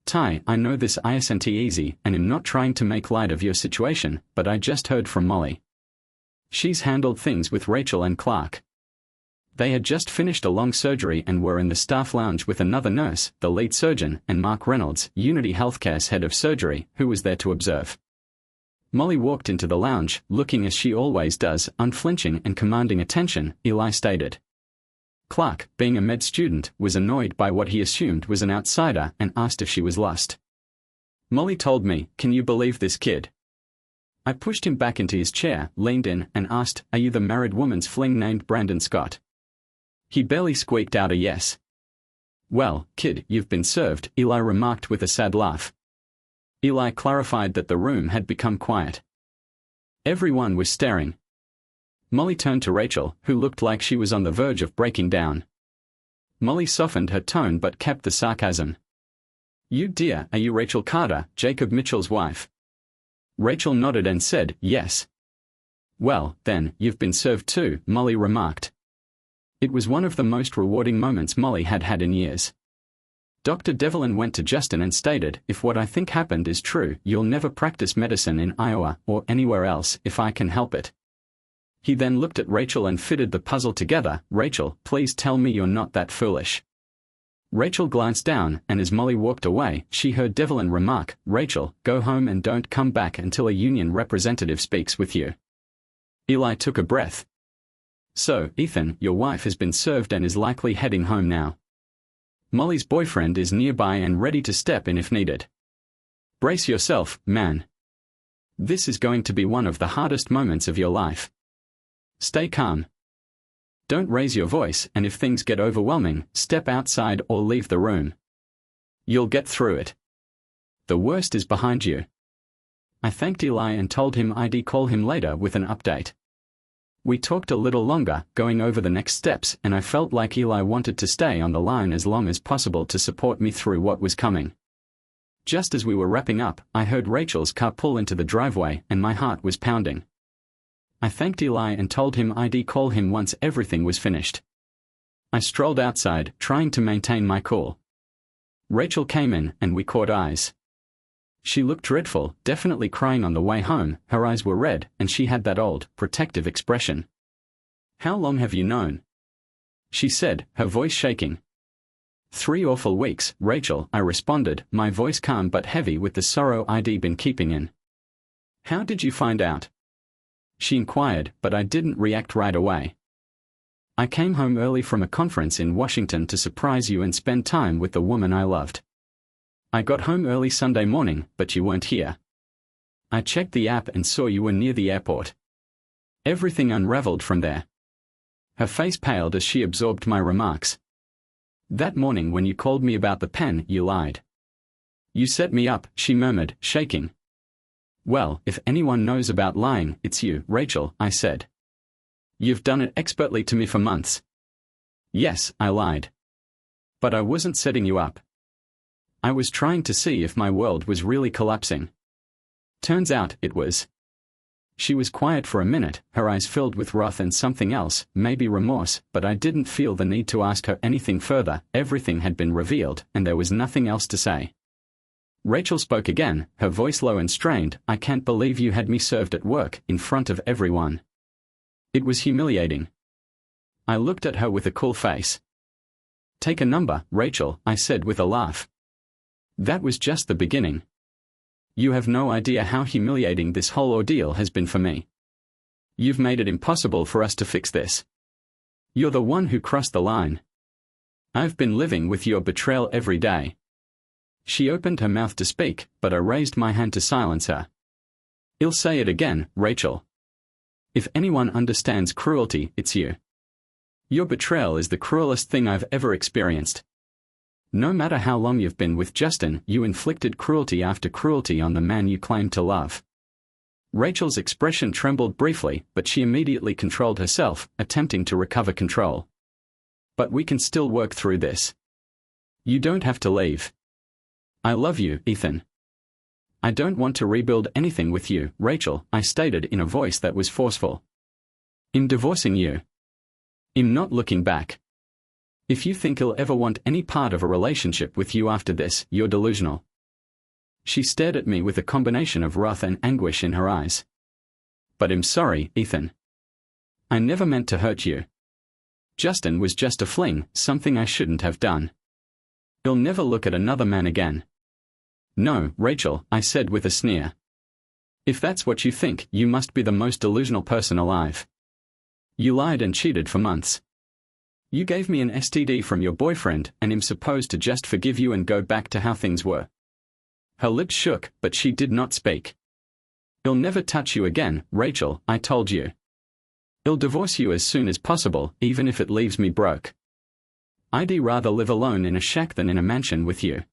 "Ty, I know this isn't easy and am not trying to make light of your situation, but I just heard from Molly. She's handled things with Rachel and Clark. They had just finished a long surgery and were in the staff lounge with another nurse, the lead surgeon, and Mark Reynolds, Unity Healthcare's head of surgery, who was there to observe. Molly walked into the lounge, looking as she always does, unflinching and commanding attention," Eli stated. Clark, being a med student, was annoyed by what he assumed was an outsider and asked if she was lost. Molly told me, "Can you believe this kid?" I pushed him back into his chair, leaned in, and asked, "Are you the married woman's fling named Brandon Scott?" He barely squeaked out a yes. "Well, kid, you've been served," Eli remarked with a sad laugh. Eli clarified that the room had become quiet. Everyone was staring. Molly turned to Rachel, who looked like she was on the verge of breaking down. Molly softened her tone but kept the sarcasm. "You dear, are you Rachel Carter, Jacob Mitchell's wife?" Rachel nodded and said, "Yes." "Well, then, you've been served too," Molly remarked. It was one of the most rewarding moments Molly had had in years. Dr. Devlin went to Justin and stated, "If what I think happened is true, you'll never practice medicine in Iowa or anywhere else if I can help it." He then looked at Rachel and fitted the puzzle together. "Rachel, please tell me you're not that foolish." Rachel glanced down, and as Molly walked away, she heard Devlin remark, "Rachel, go home and don't come back until a union representative speaks with you." Eli took a breath. "So, Ethan, your wife has been served and is likely heading home now. Molly's boyfriend is nearby and ready to step in if needed. Brace yourself, man. This is going to be one of the hardest moments of your life. Stay calm. Don't raise your voice, and if things get overwhelming, step outside or leave the room. You'll get through it. The worst is behind you." I thanked Eli and told him I'd call him later with an update. We talked a little longer, going over the next steps, and I felt like Eli wanted to stay on the line as long as possible to support me through what was coming. Just as we were wrapping up, I heard Rachel's car pull into the driveway, and my heart was pounding. I thanked Eli and told him I'd call him once everything was finished. I strolled outside, trying to maintain my cool. Rachel came in, and we caught eyes. She looked dreadful, definitely crying on the way home. Her eyes were red, and she had that old, protective expression. "How long have you known?" she said, her voice shaking. 3 awful weeks, Rachel," I responded, my voice calm but heavy with the sorrow I'd been keeping in. "How did you find out?" she inquired, but I didn't react right away. "I came home early from a conference in Washington to surprise you and spend time with the woman I loved. I got home early Sunday morning, but you weren't here. I checked the app and saw you were near the airport. Everything unraveled from there." Her face paled as she absorbed my remarks. "That morning when you called me about the pen, you lied. You set me up," she murmured, shaking. "Well, if anyone knows about lying, it's you, Rachel," I said. "You've done it expertly to me for months." "Yes, I lied. But I wasn't setting you up. I was trying to see if my world was really collapsing. Turns out it was." She was quiet for a minute, her eyes filled with wrath and something else, maybe remorse, but I didn't feel the need to ask her anything further. Everything had been revealed, and there was nothing else to say. Rachel spoke again, her voice low and strained. I can't believe you had me served at work, in front of everyone. It was humiliating. I looked at her with a cool face. Take a number, Rachel, I said with a laugh. That was just the beginning. You have no idea how humiliating this whole ordeal has been for me. You've made it impossible for us to fix this. You're the one who crossed the line. I've been living with your betrayal every day. She opened her mouth to speak, but I raised my hand to silence her. I'll say it again, Rachel. If anyone understands cruelty, it's you. Your betrayal is the cruelest thing I've ever experienced. No matter how long you've been with Justin, you inflicted cruelty after cruelty on the man you claimed to love. Rachel's expression trembled briefly, but she immediately controlled herself, attempting to recover control. But we can still work through this. You don't have to leave. I love you, Ethan. I don't want to rebuild anything with you, Rachel, I stated in a voice that was forceful. I'm divorcing you. I'm not looking back. If you think I'll ever want any part of a relationship with you after this, you're delusional. She stared at me with a combination of wrath and anguish in her eyes. But I'm sorry, Ethan. I never meant to hurt you. Justin was just a fling, something I shouldn't have done. I'll never look at another man again. No, Rachel, I said with a sneer. If that's what you think, you must be the most delusional person alive. You lied and cheated for months. You gave me an STD from your boyfriend, and I'm supposed to just forgive you and go back to how things were. Her lips shook, but she did not speak. I'll never touch you again, Rachel, I told you. I'll divorce you as soon as possible, even if it leaves me broke. I'd rather live alone in a shack than in a mansion with you.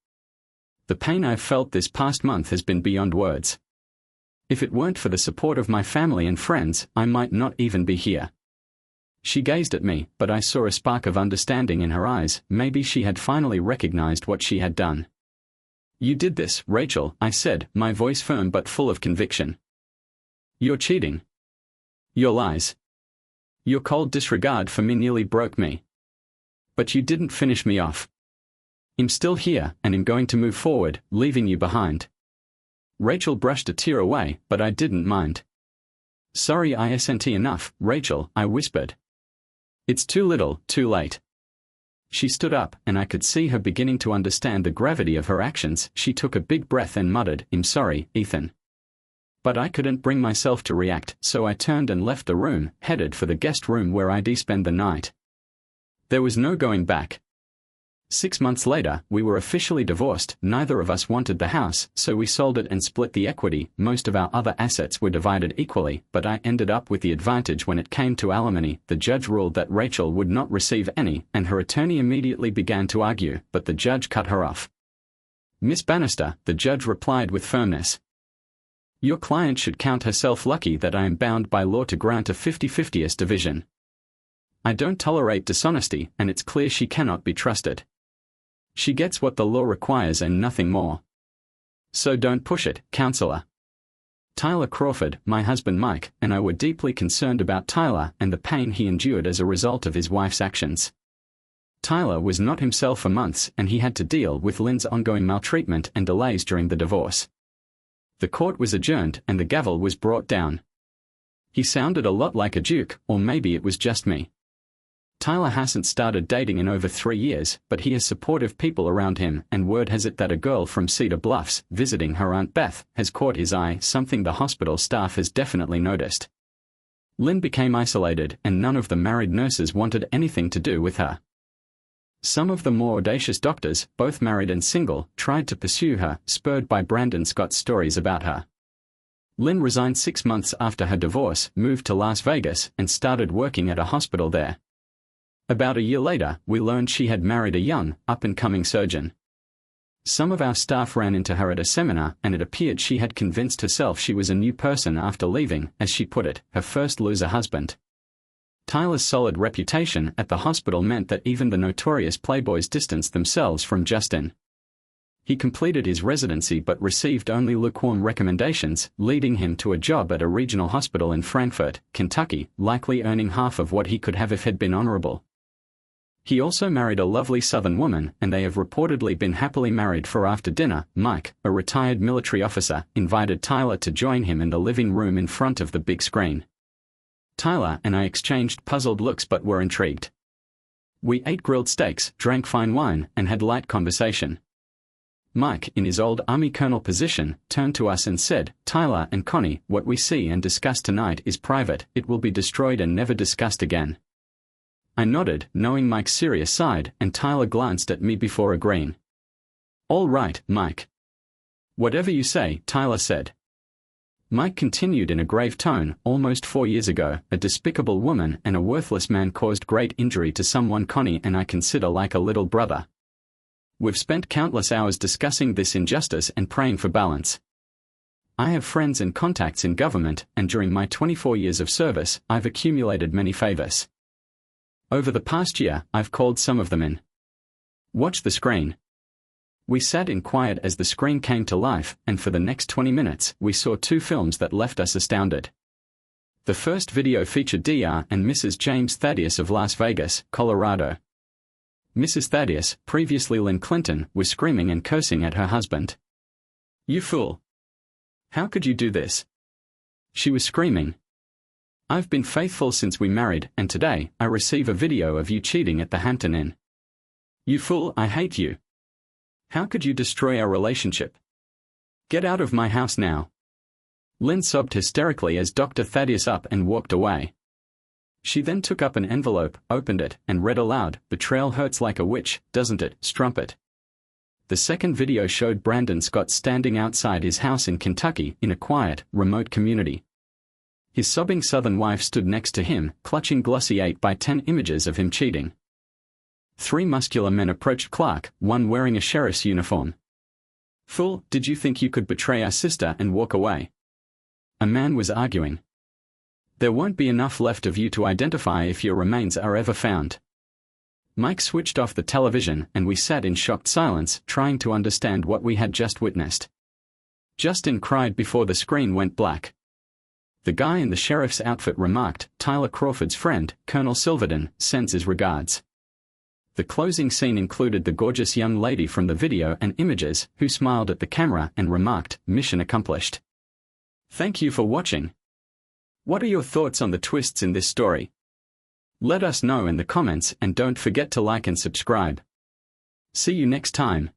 The pain I've felt this past month has been beyond words. If it weren't for the support of my family and friends, I might not even be here. She gazed at me, but I saw a spark of understanding in her eyes. Maybe she had finally recognized what she had done. You did this, Rachel, I said, my voice firm but full of conviction. You're cheating. Your lies. Your cold disregard for me nearly broke me. But you didn't finish me off. I'm still here, and I'm going to move forward, leaving you behind. Rachel brushed a tear away, but I didn't mind. Sorry I isn't enough, Rachel, I whispered. It's too little, too late. She stood up, and I could see her beginning to understand the gravity of her actions. She took a big breath and muttered, I'm sorry, Ethan. But I couldn't bring myself to react, so I turned and left the room, headed for the guest room where I'd spend the night. There was no going back. 6 months later, we were officially divorced. Neither of us wanted the house, so we sold it and split the equity. Most of our other assets were divided equally, but I ended up with the advantage when it came to alimony. The judge ruled that Rachel would not receive any, and her attorney immediately began to argue, but the judge cut her off. Miss Bannister, the judge replied with firmness. Your client should count herself lucky that I am bound by law to grant a 50-50 division. I don't tolerate dishonesty, and it's clear she cannot be trusted. She gets what the law requires and nothing more. So don't push it, counselor. Tyler Crawford, my husband Mike, and I were deeply concerned about Tyler and the pain he endured as a result of his wife's actions. Tyler was not himself for months, and he had to deal with Lynn's ongoing maltreatment and delays during the divorce. The court was adjourned and the gavel was brought down. He sounded a lot like a duke, or maybe it was just me. Tyler hasn't started dating in over 3 years, but he has supportive people around him, and word has it that a girl from Cedar Bluffs, visiting her Aunt Beth, has caught his eye, something the hospital staff has definitely noticed. Lynn became isolated, and none of the married nurses wanted anything to do with her. Some of the more audacious doctors, both married and single, tried to pursue her, spurred by Brandon Scott's stories about her. Lynn resigned 6 months after her divorce, moved to Las Vegas, and started working at a hospital there. About a year later, we learned she had married a young, up-and-coming surgeon. Some of our staff ran into her at a seminar, and it appeared she had convinced herself she was a new person after leaving, as she put it, her first loser husband. Tyler's solid reputation at the hospital meant that even the notorious playboys distanced themselves from Justin. He completed his residency but received only lukewarm recommendations, leading him to a job at a regional hospital in Frankfort, Kentucky, likely earning half of what he could have if he'd been honorable. He also married a lovely Southern woman, and they have reportedly been happily married for after dinner. Mike, a retired military officer, invited Tyler to join him in the living room in front of the big screen. Tyler and I exchanged puzzled looks but were intrigued. We ate grilled steaks, drank fine wine, and had light conversation. Mike, in his old Army colonel position, turned to us and said, "Tyler and Connie, what we see and discuss tonight is private. It will be destroyed and never discussed again." I nodded, knowing Mike's serious side, and Tyler glanced at me before agreeing. "All right, Mike. Whatever you say," Tyler said. Mike continued in a grave tone, "Almost 4 years ago, a despicable woman and a worthless man caused great injury to someone Connie and I consider like a little brother. We've spent countless hours discussing this injustice and praying for balance. I have friends and contacts in government, and during my 24 years of service, I've accumulated many favors. Over the past year, I've called some of them in. Watch the screen." We sat in quiet as the screen came to life, and for the next 20 minutes, we saw 2 films that left us astounded. The first video featured Dr. and Mrs. James Thaddeus of Las Vegas, Colorado. Mrs. Thaddeus, previously Lynn Clinton, was screaming and cursing at her husband. "You fool! How could you do this?" She was screaming. "I've been faithful since we married, and today, I receive a video of you cheating at the Hampton Inn. You fool, I hate you. How could you destroy our relationship? Get out of my house now." Lynn sobbed hysterically as Dr. Thaddeus up and walked away. She then took up an envelope, opened it, and read aloud, "Betrayal hurts like a witch, doesn't it, strumpet?" The second video showed Brandon Scott standing outside his house in Kentucky in a quiet, remote community. His sobbing Southern wife stood next to him, clutching glossy 8x10 images of him cheating. 3 muscular men approached Clark, one wearing a sheriff's uniform. "Fool, did you think you could betray our sister and walk away?" A man was arguing. "There won't be enough left of you to identify if your remains are ever found." Mike switched off the television and we sat in shocked silence, trying to understand what we had just witnessed. Justin cried before the screen went black. The guy in the sheriff's outfit remarked, "Tyler Crawford's friend, Colonel Silverton, sends his regards." The closing scene included the gorgeous young lady from the video and images, who smiled at the camera and remarked, "Mission accomplished." Thank you for watching. What are your thoughts on the twists in this story? Let us know in the comments and don't forget to like and subscribe. See you next time.